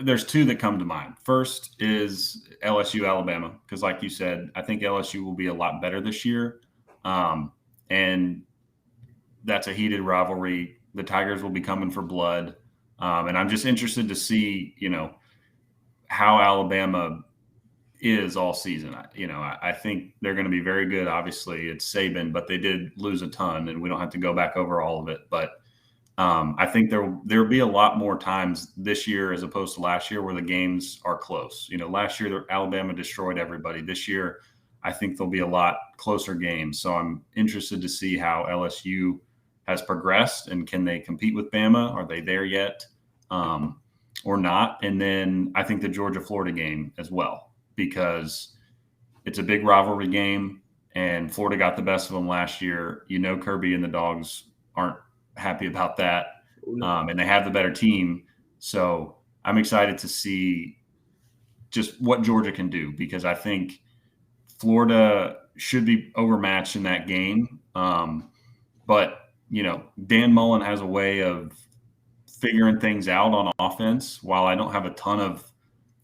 there's two that come to mind. First is LSU Alabama, because like you said, I think LSU will be a lot better this year. And that's a heated rivalry. The Tigers will be coming for blood. And I'm just interested to see, how Alabama is all season. I think they're going to be very good. Obviously, it's Saban, but they did lose a ton, and we don't have to go back over all of it. But I think there'll be a lot more times this year as opposed to last year where the games are close. Last year Alabama destroyed everybody. This year, I think there'll be a lot closer games. So I'm interested to see how LSU has progressed, and can they compete with Bama? Are they there yet? Or not? And then I think the Georgia-Florida game as well, because it's a big rivalry game, and Florida got the best of them last year. Kirby and the Dogs aren't happy about that, and they have the better team. So I'm excited to see just what Georgia can do, because I think Florida should be overmatched in that game. But, Dan Mullen has a way of figuring things out on offense. While I don't have a ton of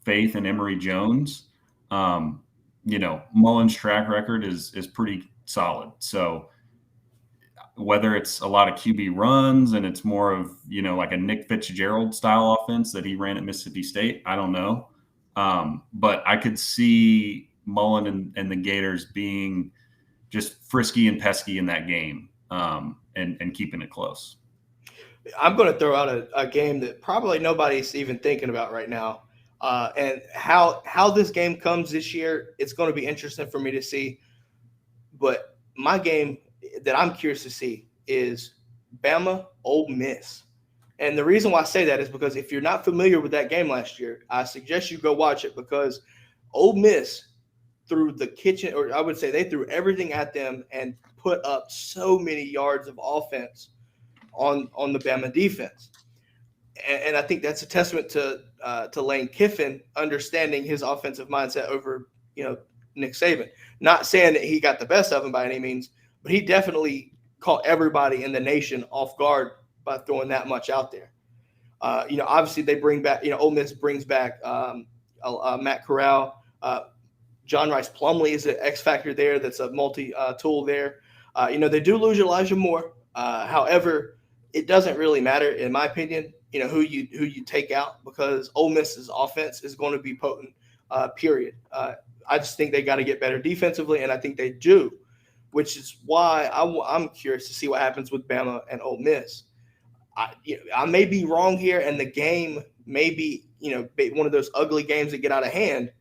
faith in Emory Jones, Mullen's track record is pretty solid. So whether it's a lot of QB runs and it's more of, like a Nick Fitzgerald style offense that he ran at Mississippi State, I don't know. But I could see Mullen and the Gators being just frisky and pesky in that game, and keeping it close. I'm going to throw out a game that probably nobody's even thinking about right now. And how this game comes this year, it's going to be interesting for me to see. But my game that I'm curious to see is Bama Ole Miss. And the reason why I say that is because if you're not familiar with that game last year, I suggest you go watch it, because Ole Miss threw the kitchen, or I would say they threw everything at them and put up so many yards of offense on the Bama defense. And I think that's a testament to Lane Kiffin understanding his offensive mindset over, Nick Saban. Not saying that he got the best of him by any means, but he definitely caught everybody in the nation off guard by throwing that much out there. Obviously they bring back, Ole Miss brings back Matt Corral. John Rice Plumlee is an X factor there. That's a multi-tool there. They do lose Elijah Moore. However, it doesn't really matter, in my opinion, who you take out, because Ole Miss's offense is going to be potent, period. I just think they got to get better defensively, and I think they do, which is why I'm curious to see what happens with Bama and Ole Miss. I may be wrong here, and the game may be, one of those ugly games that get out of hand,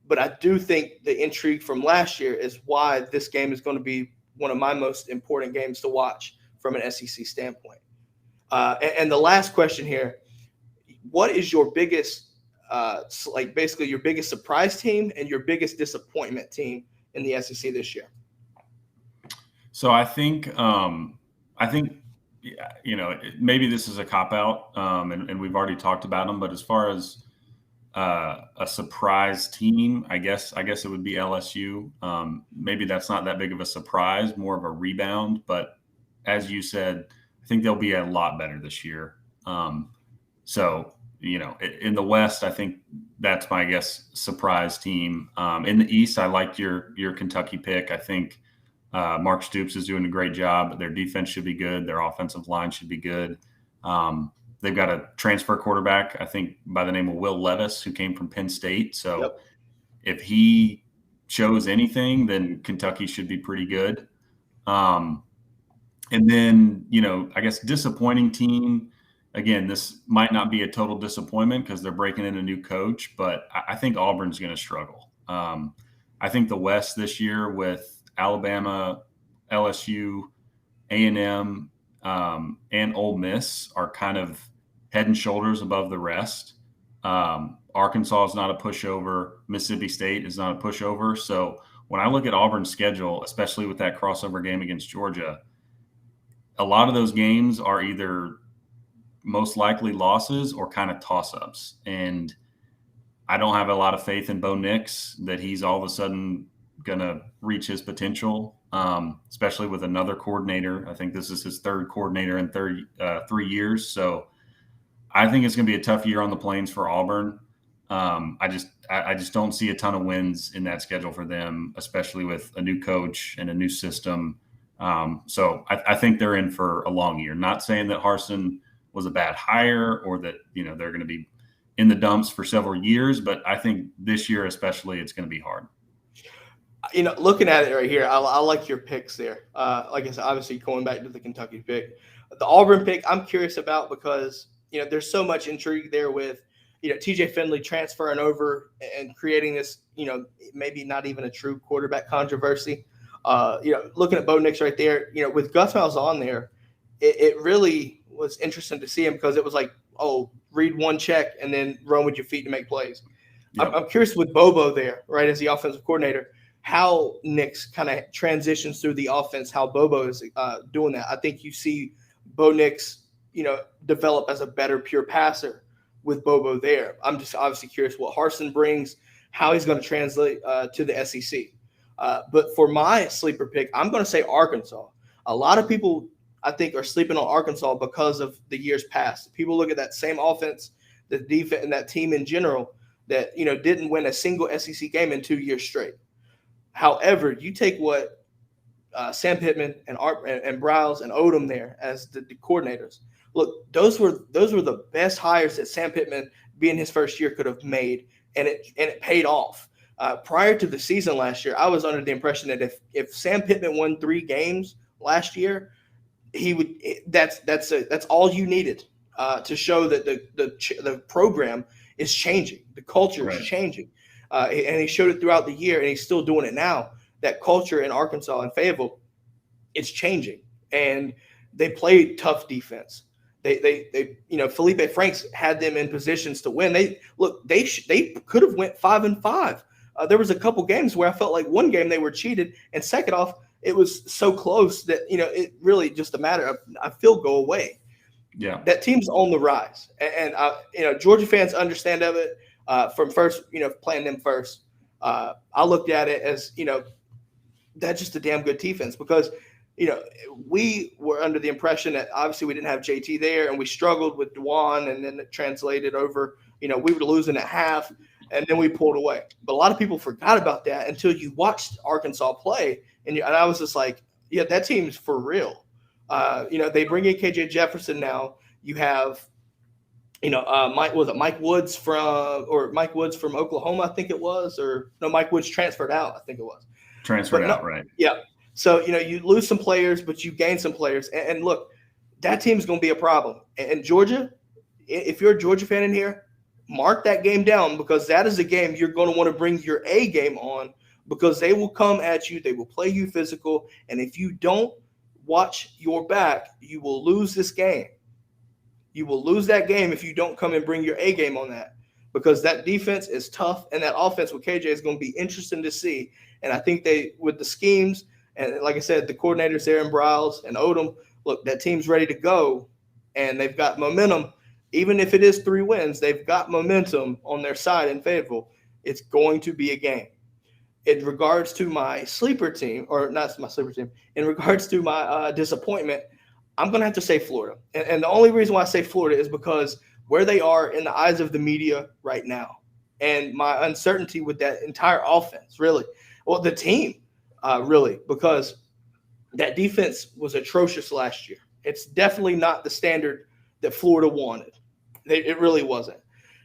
but I do think the intrigue from last year is why this game is going to be one of my most important games to watch from an SEC standpoint. And the last question here, what is your biggest, basically your biggest surprise team and your biggest disappointment team in the SEC this year? So I think, maybe this is a cop-out, and we've already talked about them, but as far as a surprise team, I guess it would be LSU. Maybe that's not that big of a surprise, more of a rebound, but as you said, I think they'll be a lot better this year. So, in the West, I think that's my, surprise team. In the East, I liked your Kentucky pick. I think Mark Stoops is doing a great job. Their defense should be good. Their offensive line should be good. They've got a transfer quarterback, I think, by the name of Will Levis, who came from Penn State. So If he shows anything, then Kentucky should be pretty good. And then, disappointing team. Again, this might not be a total disappointment because they're breaking in a new coach, but I think Auburn's going to struggle. I think the West this year with Alabama, LSU, A&M, and Ole Miss are kind of head and shoulders above the rest. Arkansas is not a pushover. Mississippi State is not a pushover. So when I look at Auburn's schedule, especially with that crossover game against Georgia, a lot of those games are either most likely losses or kind of toss-ups. And I don't have a lot of faith in Bo Nix that he's all of a sudden going to reach his potential, especially with another coordinator. I think this is his third coordinator in 3 years. So I think it's going to be a tough year on the Plains for Auburn. I just don't see a ton of wins in that schedule for them, especially with a new coach and a new system. So I think they're in for a long year. Not saying that Harsin was a bad hire or that, they're going to be in the dumps for several years, but I think this year especially it's going to be hard. Looking at it right here, I like your picks there. Like I said, obviously going back to the Kentucky pick. The Auburn pick I'm curious about because, there's so much intrigue there with, TJ Finley transferring over and creating this, maybe not even a true quarterback controversy. Looking at Bo Nix right there, with Gus Malzahn there, it really was interesting to see him because it was like, read one check and then run with your feet to make plays. Yep. I'm curious with Bobo there, right, as the offensive coordinator, how Nix kind of transitions through the offense, how Bobo is doing that. I think you see Bo Nix, develop as a better pure passer with Bobo there. I'm just obviously curious what Harsin brings, how he's going to translate to the SEC. But for my sleeper pick, I'm going to say Arkansas. A lot of people, I think, are sleeping on Arkansas because of the years past. People look at that same offense, the defense, and that team in general that didn't win a single SEC game in 2 years straight. However, you take what Sam Pittman and Browse and Odom there as the coordinators. Look, those were the best hires that Sam Pittman, being his first year, could have made, and it paid off. Prior to the season last year, I was under the impression that if Sam Pittman won 3 games last year, he would. That's all you needed to show that the program is changing, the culture is changing, and he showed it throughout the year, and he's still doing it now. That culture in Arkansas and Fayetteville, it's changing, and they played tough defense. They Felipe Franks had them in positions to win. They could have went 5-5. There was a couple games where I felt like one game they were cheated, and second off, it was so close that it really just a matter of a field goal away. Yeah, that team's on the rise, and Georgia fans understand of it from first playing them first. I looked at it as that's just a damn good defense because we were under the impression that obviously we didn't have JT there, and we struggled with Dwan, and then it translated over. We were losing at half, and then we pulled away. But a lot of people forgot about that until you watched Arkansas play, and I was just like, yeah, that team's for real. They bring in KJ Jefferson now. You have, Mike Woods from Oklahoma, I think it was, or no, Mike Woods transferred out, I think it was. Right? Yeah. So you lose some players, but you gain some players, and look, that team's going to be a problem. And Georgia, if you're a Georgia fan in here, mark that game down because that is a game you're going to want to bring your A game on because they will come at you, they will play you physical, and if you don't watch your back, you will lose this game. You will lose that game if you don't come and bring your A game on that because that defense is tough and that offense with KJ is going to be interesting to see. And I think with the schemes and like I said, the coordinators there in Browse and Odom, look, that team's ready to go and they've got momentum. Even if it is 3 wins, they've got momentum on their side in Fayetteville. It's going to be a game. In regards to my sleeper team, or not my sleeper team, in regards to my disappointment, I'm going to have to say Florida. And the only reason why I say Florida is because where they are in the eyes of the media right now and my uncertainty with that entire offense, really. Well, the team, really, because that defense was atrocious last year. It's definitely not the standard that Florida wanted. It really wasn't.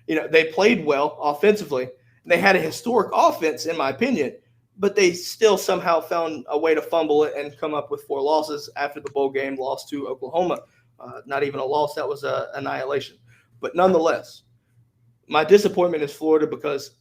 They played well offensively. They had a historic offense, in my opinion, but they still somehow found a way to fumble it and come up with 4 losses after the bowl game loss to Oklahoma. Not even a loss. That was an annihilation. But nonetheless, my disappointment is Florida because,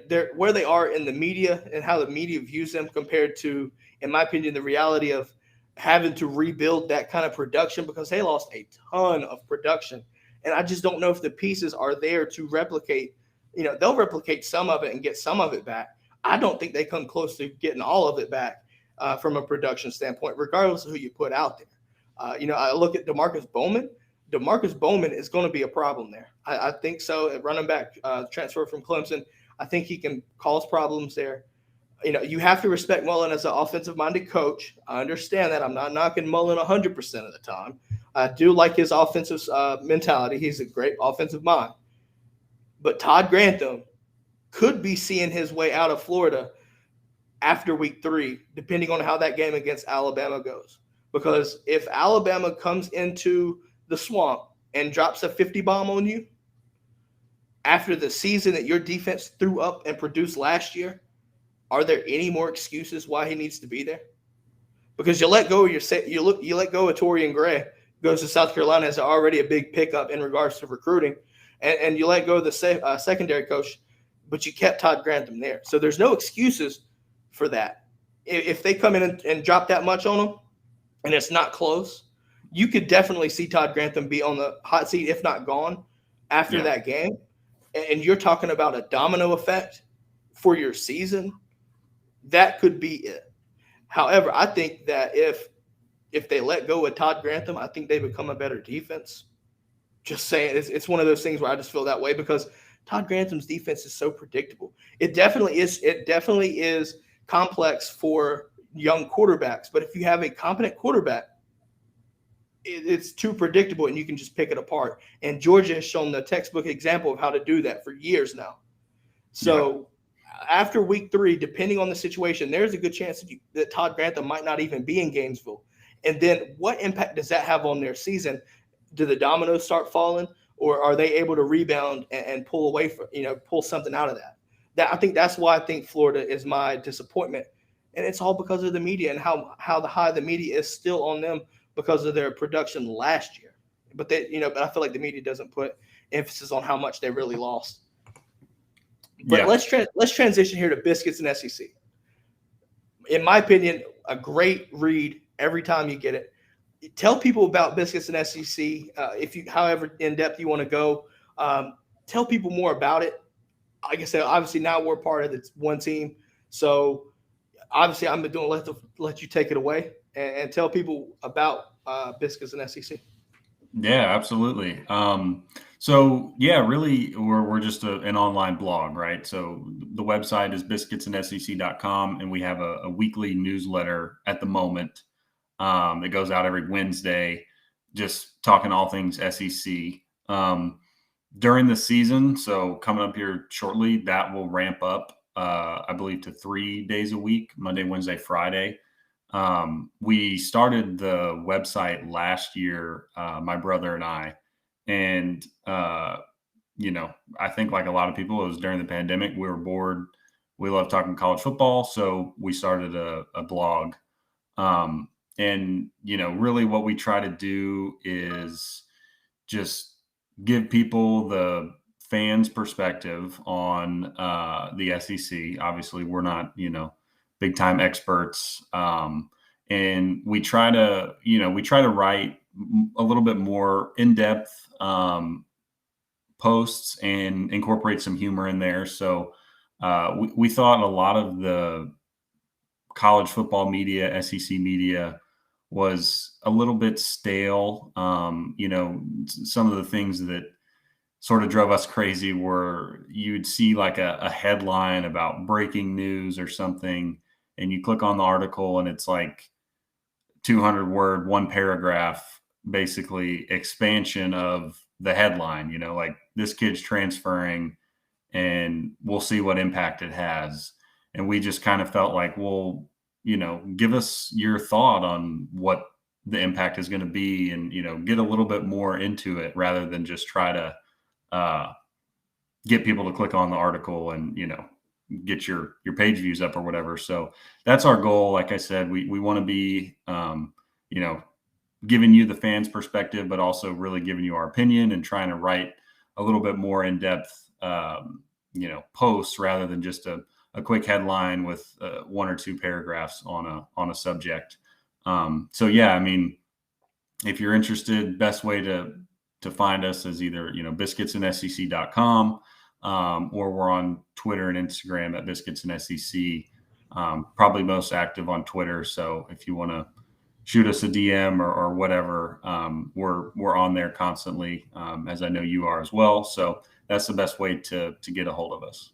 they're where they are in the media and how the media views them compared to, in my opinion, the reality of having to rebuild that kind of production because they lost a ton of production. And I just don't know if the pieces are there to replicate. They'll replicate some of it and get some of it back. I don't think they come close to getting all of it back from a production standpoint, regardless of who you put out there. I look at DeMarcus Bowman. DeMarcus Bowman is going to be a problem there. I think so. At running back transfer from Clemson, I think he can cause problems there. You have to respect Mullen as an offensive-minded coach. I understand that. I'm not knocking Mullen 100% of the time. I do like his offensive mentality. He's a great offensive mind. But Todd Grantham could be seeing his way out of Florida after week 3, depending on how that game against Alabama goes. Because if Alabama comes into the swamp and drops a 50 bomb on you after the season that your defense threw up and produced last year, are there any more excuses why he needs to be there? Because you let go of you let go of Torian Gray, goes to South Carolina as already a big pickup in regards to recruiting, and you let go of the secondary coach, but you kept Todd Grantham there. So there's no excuses for that. If they come in and drop that much on them, and it's not close, you could definitely see Todd Grantham be on the hot seat, if not gone, after that game. And you're talking about a domino effect for your season. That could be it. However, I think that if they let go of Todd Grantham, I think they become a better defense. Just saying, it's one of those things where I just feel that way because Todd Grantham's defense is so predictable. It definitely is complex for young quarterbacks. But if you have a competent quarterback, it's too predictable and you can just pick it apart. And Georgia has shown the textbook example of how to do that for years now. So after week 3, depending on the situation, there's a good chance that Todd Grantham might not even be in Gainesville. And then what impact does that have on their season? Do the dominoes start falling, or are they able to rebound and pull away from, pull something out of that? I think that's why I think Florida is my disappointment. And it's all because of the media and how high the media is still on them because of their production last year. But but I feel like the media doesn't put emphasis on how much they really lost. But let's transition here to Biscuits and SEC. In my opinion, a great read every time you get it. Tell people about Biscuits and SEC. However in depth you want to go, tell people more about it. Like I said, obviously now we're part of this one team, so obviously I'm going to let you take it away and tell people about Biscuits and SEC. Yeah, absolutely. Really, we're just an online blog, right? So the website is biscuitsandsec.com, and we have a weekly newsletter at the moment. It goes out every Wednesday, just talking all things SEC. During the season, so coming up here shortly, that will ramp up, I believe, to 3 days a week, Monday, Wednesday, Friday. We started the website last year, my brother and I, and, I think like a lot of people, it was during the pandemic, we were bored. We love talking college football. So we started a blog. Really what we try to do is just give people the fans' perspective on the SEC. Obviously, we're not, big time experts. And we try to write a little bit more in-depth posts and incorporate some humor in there. So we thought a lot of the college football media, SEC media, was a little bit stale. Some of the things that sort of drove us crazy were you'd see like a headline about breaking news or something, and you click on the article and it's like 200 word, one paragraph, basically expansion of the headline, like this kid's transferring and we'll see what impact it has. And we just kind of felt like, well, give us your thought on what the impact is going to be and, get a little bit more into it rather than just try to get people to click on the article and, get your page views up or whatever. So that's our goal. Like I said, we want to be, giving you the fans' perspective, but also really giving you our opinion and trying to write a little bit more in-depth, posts rather than just a quick headline with 1 or 2 paragraphs on a subject. If you're interested, best way to find us is either, biscuitsandsec.com, or we're on Twitter and Instagram at Biscuits and SEC, probably most active on Twitter. So if you want to shoot us a DM or whatever, we're on there constantly, as I know you are as well. So that's the best way to get a hold of us.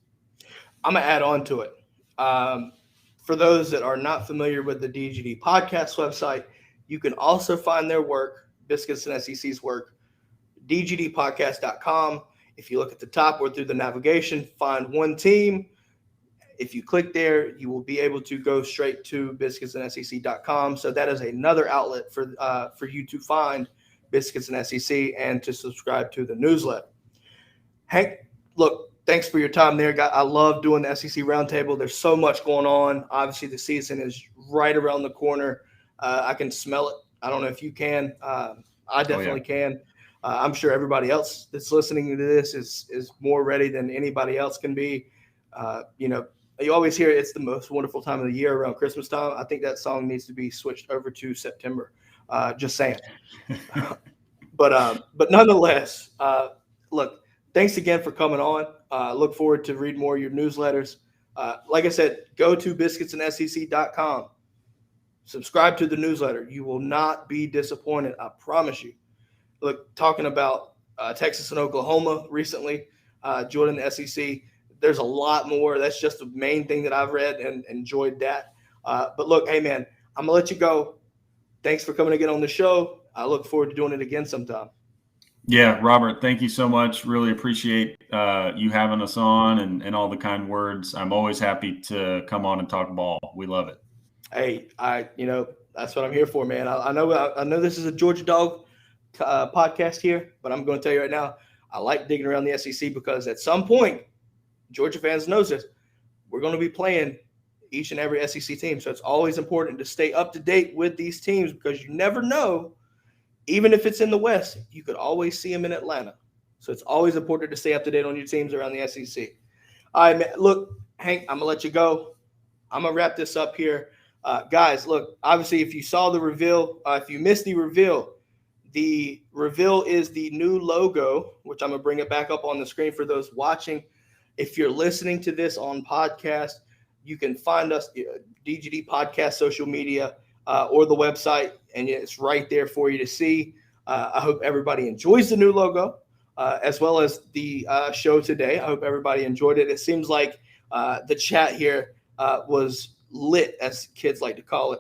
I'm going to add on to it. For those that are not familiar with the DGD podcast website, you can also find their work, Biscuits and SEC's work, dgdpodcast.com. If you look at the top or through the navigation, find one team. If you click there, you will be able to go straight to biscuitsandsec.com. So that is another outlet for you to find Biscuits and SEC and to subscribe to the newsletter. Hank, look, thanks for your time there. I love doing the SEC Roundtable. There's so much going on. Obviously, the season is right around the corner. I can smell it. I don't know if you can. I definitely can. I'm sure everybody else that's listening to this is more ready than anybody else can be. You always hear it's the most wonderful time of the year around Christmas time. I think that song needs to be switched over to September. Just saying. But nonetheless, look, thanks again for coming on. Look forward to read more of your newsletters. Like I said, go to biscuitsandsec.com. Subscribe to the newsletter. You will not be disappointed. I promise you. Look, talking about Texas and Oklahoma recently, joining the SEC, there's a lot more. That's just the main thing that I've read and enjoyed that. But look, hey, man, I'm going to let you go. Thanks for coming again on the show. I look forward to doing it again sometime. Yeah, Robert, thank you so much. Really appreciate you having us on and all the kind words. I'm always happy to come on and talk ball. We love it. Hey, that's what I'm here for, man. I know this is a Georgia Dog podcast here, but I'm going to tell you right now, I like digging around the SEC because at some point, Georgia fans knows this, we're going to be playing each and every SEC team. So it's always important to stay up to date with these teams because you never know. Even if it's in the West, you could always see them in Atlanta. So it's always important to stay up to date on your teams around the SEC. All right, man. Look, Hank, I'm going to let you go. I'm going to wrap this up here. Guys, look, obviously, if you saw the reveal, if you missed the reveal is the new logo, which I'm going to bring it back up on the screen for those watching. If you're listening to this on podcast, you can find us, DGD Podcast, social media, or the website, and it's right there for you to see. I hope everybody enjoys the new logo, as well as the show today. I hope everybody enjoyed it. It seems like the chat here was lit, as kids like to call it.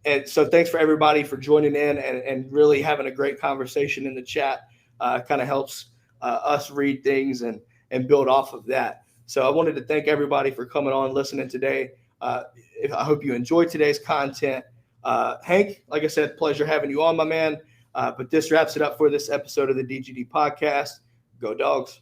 And so thanks for everybody for joining in and really having a great conversation in the chat. Kind of helps us read things and build off of that. So I wanted to thank everybody for coming on, listening today. I hope you enjoyed today's content. Hank, like I said, pleasure having you on, my man. But this wraps it up for this episode of the DGD podcast. Go Dogs.